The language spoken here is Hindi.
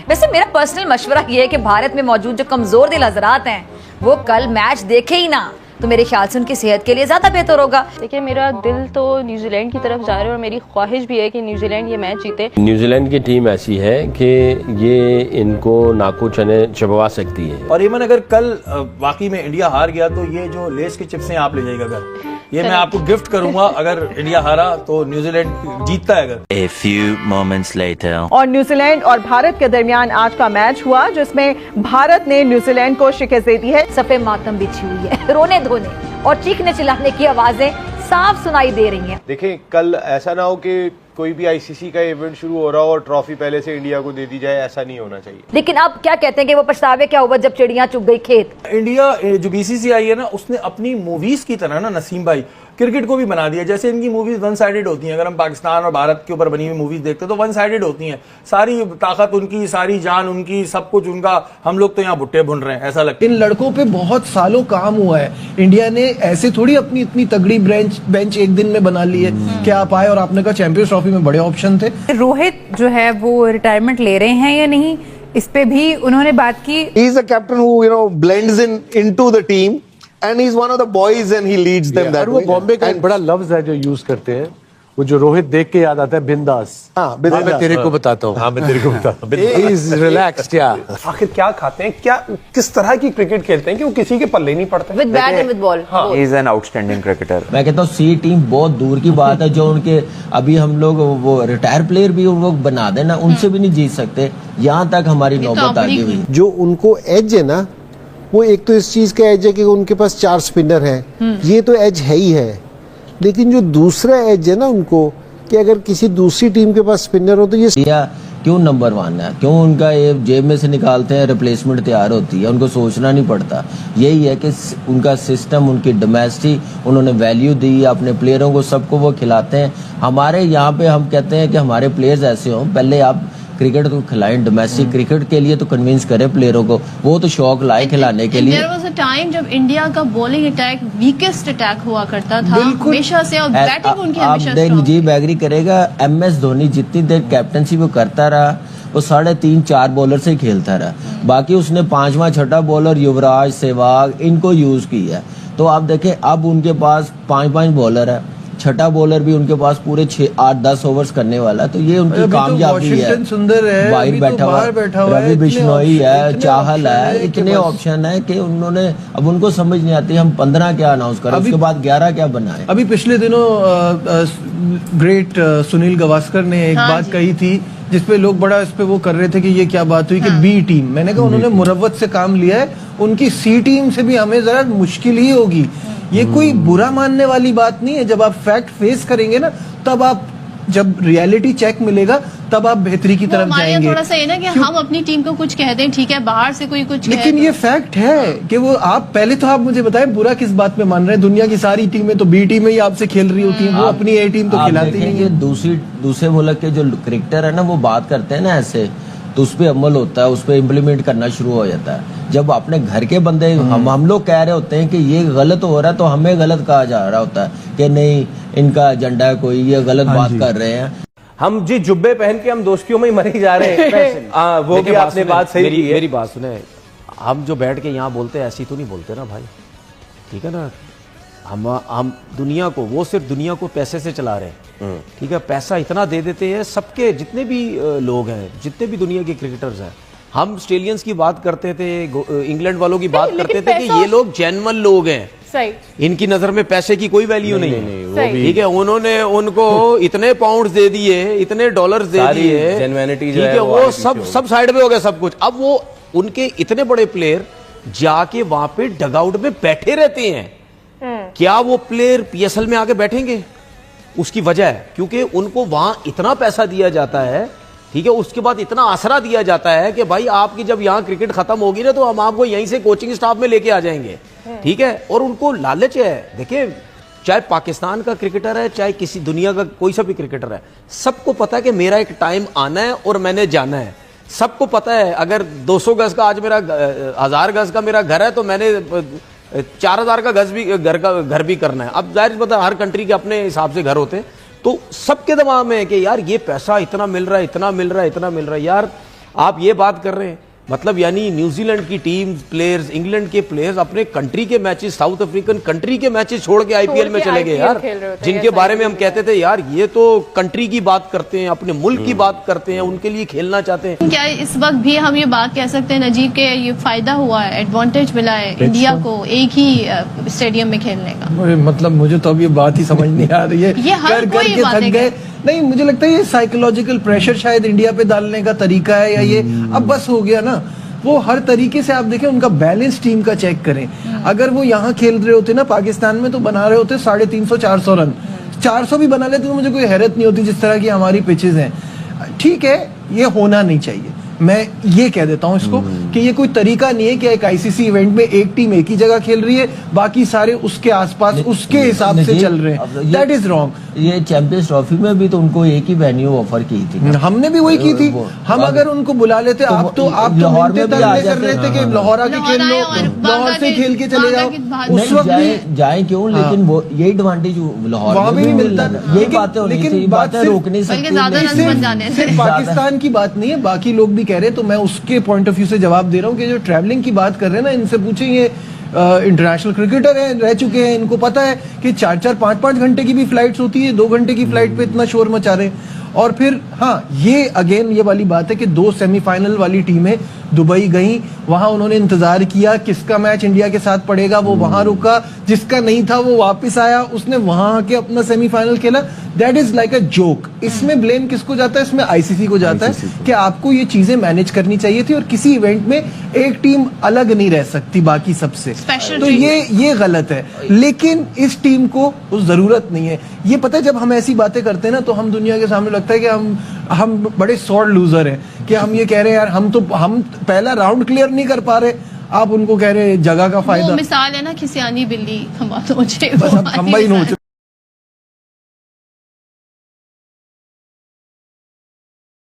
वैसे मेरा पर्सनल मशवरा ये है कि भारत में मौजूद जो कमजोर दिल हजरात हैं वो कल मैच देखे ही ना, तो मेरे ख्याल से उनकी सेहत के लिए ज्यादा बेहतर होगा। देखिए मेरा दिल तो न्यूजीलैंड की तरफ जा रहा है और मेरी ख्वाहिश भी है कि न्यूजीलैंड ये मैच जीते। न्यूजीलैंड की टीम ऐसी है कि ये इनको नाको चने चबवा सकती है। और ईमन अगर कल वाकई में इंडिया हार गया तो ये जो लेस के चिप्स हैं आप ले जाइएगा घर, ये मैं आपको गिफ्ट करूंगा। अगर इंडिया हारा तो न्यूजीलैंड जीतता है अगर। A few moments later. और न्यूजीलैंड और भारत के दरमियान आज का मैच हुआ जिसमें भारत ने न्यूजीलैंड को शिकस्त दे दी है। सफे मातम बिछी हुई है, रोने धोने और चीखने चिल्लाने की आवाजें साफ सुनाई दे रही हैं। देखें कल ऐसा ना हो कि कोई भी आईसीसी का इवेंट शुरू हो रहा हो और ट्रॉफी पहले से इंडिया को दे दी जाए, ऐसा नहीं होना चाहिए। लेकिन अब क्या कहते हैं कि वो पछतावे क्या हुआ जब चिड़िया चुग गई खेत। इंडिया जो बीसीसीआई है ना, उसने अपनी मूवीज की तरह ना नसीम भाई क्रिकेट को भी बना दिया। जैसे इनकी मूवीज वन साइडेड होती हैं, अगर हम पाकिस्तान और भारत के ऊपर बनी हुई मूवीज देखते हैं तो वन साइडेड होती हैं। सारी ताकत उनकी, सारी जान उनकी, सब कुछ उनका। हम लोग तो यहाँ भुट्टे भुन रहे हैं, ऐसा लगता है। इन लड़कों पे बहुत सालों काम हुआ है। इंडिया ने ऐसे थोड़ी अपनी इतनी तगड़ी बेंच एक दिन में बना ली है कि आप आए और आपने कहा चैंपियंस ट्रॉफी में बड़े ऑप्शन थे। रोहित जो है वो रिटायरमेंट ले रहे हैं या नहीं, इस पे भी उन्होंने बात की। He is a captain who blends into the team and he's one of the boys and he leads them that way. वो बॉम्बे का एक बड़ा लफ्ज है जो यूज करते हैं, वो जो रोहित देख के याद आता है, बिंदास। हाँ, मैं तेरे को बताता हूँ। हाँ, मैं तेरे को बताता हूँ। He is relaxed, yeah. आखिर क्या खाते हैं, क्या किस तरह की क्रिकेट खेलते हैं कि वो किसी के पल्ले नहीं पड़ते। With bat and with ball. He is an outstanding cricketer. मैं कहता हूँ सी टीम बहुत दूर की बात है। जो उनके अभी हम लोग वो रिटायर प्लेयर भी उन लोग बना देना, उनसे भी नहीं जीत सकते। यहाँ तक हमारी नौबत आ गई हुई। जो उनको एज है ना, वो एक तो इस चीज का एज है कि उनके पास 4 स्पिनर हैं, ये तो एज है ही है। लेकिन जो दूसरा एज है ना उनको, कि अगर किसी दूसरी टीम के पास स्पिनर हो तो ये क्यों नंबर 1 है, क्यों उनका ये जेब में से निकालते हैं, रिप्लेसमेंट तैयार होती है, उनको सोचना नहीं पड़ता। यही है कि उनका सिस्टम, उनकी डोमेस्टिक, उन्होंने वैल्यू दी अपने प्लेयरों को, सबको वो खिलाते हैं। हमारे यहाँ पे हम कहते हैं कि हमारे प्लेयर्स ऐसे हों, पहले आप क्रिकेट को खिलाएं, डोमेस्टिक क्रिकेट के लिए तो कन्विंस करें प्लेयरों को, वो तो शौक लाए खिलाने के लिए। देयर वाज अ टाइम जब इंडिया का बॉलिंग अटैक वीकेस्ट अटैक हुआ करता था हमेशा से, और बैटिंग उनकी हमेशा स्ट्रांग। मुजीब एग्री करेगा, MS धोनी जितनी देर कैप्टनसी वो करता रहा, वो 3.5-4 बॉलर से ही खेलता रहा। बाकी उसने 5वां 6ठा बॉलर युवराज, सहवाग इनको यूज किया। तो आप देखें अब उनके पास 5 बॉलर है, 6ठा बॉलर भी उनके पास पूरे 6-8-10 ओवर्स करने वाला है। तो ये उनकी कामयाबी है। सुंदर है, बाहर बैठा हुआ रवि बिश्नोई है, चाहल है, इतने ऑप्शन है कि उन्होंने, अब उनको समझ नहीं आती हम 15 क्या अनाउंस करें, उसके बाद 11 क्या बनाए। अभी पिछले दिनों ग्रेट सुनील गावस्कर ने एक बात कही थी जिसपे लोग बड़ा इस पे वो कर रहे थे कि ये क्या बात हुई कि बी टीम। मैंने कहा उन्होंने मुरव्वत से काम लिया है, उनकी सी टीम से भी हमें जरा मुश्किल ही होगी। ये कोई बुरा मानने वाली बात नहीं है। जब आप फैक्ट फेस करेंगे ना, तब आप, जब रियलिटी चेक मिलेगा तब आप बेहतरी की तरफ जाएंगे। थोड़ा सा है ना कि हम अपनी टीम को कुछ कह दें, ठीक है, बाहर से कोई कुछ लेकिन ये फैक्ट है कि वो, आप पहले तो आप मुझे बताएं बुरा किस बात में मान रहे हैं। दुनिया की सारी टीमें तो बी टीम ही आपसे खेल रही होती हैं, वो अपनी ए टीम तो खिलाती नहीं है। दूसरे मुल्क के जो क्रिकेटर है ना, वो बात करते हैं ना ऐसे, तो उस पर अमल होता है, उस पर इम्प्लीमेंट करना शुरू हो जाता है। जब अपने घर के बंदे हम लोग कह रहे होते हैं कि ये गलत हो रहा है, तो हमें गलत कहा जा रहा होता है कि नहीं इनका एजेंडा है, कोई ये गलत बात कर रहे हैं। हम जी जुब्बे पहन के हम दोस्तियों में ही मरे जा रहे हैं। वो भी आपने बात सही की है। मेरी बात सुने, हम जो बैठ के यहाँ बोलते हैं ऐसी तो नहीं बोलते ना भाई, ठीक है ना। हम दुनिया को, वो सिर्फ दुनिया को पैसे से चला रहे हैं, ठीक है। पैसा इतना दे देते हैं सबके, जितने भी लोग हैं, जितने भी दुनिया के क्रिकेटर्स हैं। हम ऑस्ट्रेलियंस की बात करते थे, इंग्लैंड वालों की बात करते थे कि ये लोग जेन्युइन लोग हैं, इनकी नजर में पैसे की कोई वैल्यू नहीं है, ठीक है। उन्होंने उनको इतने पाउंड्स दे दिए, इतने डॉलर्स दे दिए, जेन्युइनिटी ठीक है, वो सब साइड में हो गया सब कुछ। अब वो उनके इतने बड़े प्लेयर जाके वहां पे डगआउट में बैठे रहते हैं। क्या वो प्लेयर PSL में आके बैठेंगे? उसकी वजह है क्योंकि उनको वहां इतना पैसा दिया जाता है, ठीक है, उसके बाद इतना आसरा दिया जाता है कि भाई आपकी जब यहाँ क्रिकेट खत्म होगी ना, तो हम आपको यहीं से कोचिंग स्टाफ में लेके आ जाएंगे, ठीक है। और उनको लालच है। देखिए, चाहे पाकिस्तान का क्रिकेटर है, चाहे किसी दुनिया का कोई सा भी क्रिकेटर है, सबको पता है कि मेरा एक टाइम आना है और मैंने जाना है। सबको पता है अगर 200 गज का आज मेरा 1000 गज का मेरा घर है, तो मैंने 4000 का घर भी करना है। अब जाहिर पता, हर कंट्री के अपने हिसाब से घर होते हैं, तो सबके दिमाग में है कि यार ये पैसा इतना मिल रहा है, इतना मिल रहा है, इतना मिल रहा है। यार आप ये बात कर रहे हैं, मतलब यानी न्यूजीलैंड की टीम प्लेयर्स, इंग्लैंड के प्लेयर्स अपने कंट्री के मैचेस, साउथ अफ्रीकन कंट्री के मैचेस छोड़ के आईपीएल में चले गए यार, जिनके बारे में हम कहते थे यार ये तो कंट्री की बात करते हैं, अपने मुल्क की बात करते हैं, उनके लिए खेलना चाहते हैं। क्या इस वक्त भी हम ये बात कह सकते हैं नजीब के ये फायदा हुआ है, एडवांटेज मिला है इंडिया को एक ही स्टेडियम में खेलने का? मतलब मुझे तो अब ये बात ही समझ नहीं आ रही है, ये हर कर कोई करके बातें थक गए। नहीं, मुझे लगता है ये साइकोलॉजिकल प्रेशर शायद इंडिया पे डालने का तरीका है, या ये अब बस हो गया ना। वो हर तरीके से आप देखें, उनका बैलेंस टीम का चेक करें। अगर वो यहाँ खेल रहे होते ना पाकिस्तान में, तो बना रहे होते 350-400 रन, 400 भी बना लेते तो मुझे कोई हैरत नहीं होती, जिस तरह की हमारी पिचेस हैं। ठीक है, ये होना नहीं चाहिए, मैं ये कह देता हूं इसको कि ये कोई तरीका नहीं है कि एक आईसीसी इवेंट में एक टीम एक ही जगह खेल रही है, बाकी सारे उसके आसपास उसके हिसाब से चल रहे हैं। That is wrong. ये चैंपियंस ट्रॉफी में भी तो उनको एक ही वेन्यू ऑफर की थी, हमने भी वही की थी। हम अगर उनको बुला लेते, आप तो लाहौर में भी आ कर रहे थे कि लाहौर आके खेल लो, लाहौर से खेल के चले जाओ, उस वक्त भी जाए क्यों, लेकिन वो ये एडवांटेज लाहौर वहां भी नहीं मिलता। ये बातें होनी चाहिए, बातें रोक नहीं सकती। सिर्फ पाकिस्तान की बात नहीं है, बाकी लोग भी कह रहे हैं, तो मैं उसके पॉइंट ऑफ व्यू से जवाब दे रहा हूँ कि जो ट्रैवलिंग की बात कर रहे हैं ना, इनसे पूछे, ये इंटरनेशनल क्रिकेटर हैं, रह चुके हैं, इनको पता है कि 4-4, 5-5 घंटे की भी फ्लाइट्स होती है, 2 घंटे की फ्लाइट पे इतना शोर मचा रहे हैं। और फिर हाँ, ये अगेन ये वाली बात है कि 2 सेमीफाइनल वाली टीमें दुबई गई, वहां उन्होंने इंतजार किया किसका मैच इंडिया के साथ पड़ेगा, वो वहां रुका, जिसका नहीं था वो वापस आया, उसने वहां आके अपना सेमीफाइनल खेला। That is like a joke. इसमें ब्लेम किसको जाता है? इसमें आईसीसी को जाता है कि आपको ये चीजें मैनेज करनी चाहिए थी, और किसी इवेंट में एक टीम अलग नहीं रह सकती बाकी सबसे, तो ये गलत है। लेकिन इस टीम को उस जरूरत नहीं है। ये पता है, जब हम ऐसी बातें करते हैं ना, तो हम दुनिया के सामने लगता है कि हम बड़े सॉर्ड लूजर हैं, कि हम ये कह रहे हैं यार हम पहला राउंड क्लियर नहीं कर पा रहे, आप उनको कह रहे जगह का फायदा। मिसाल है ना खिसियानी बिल्ली, हम बस हम नोच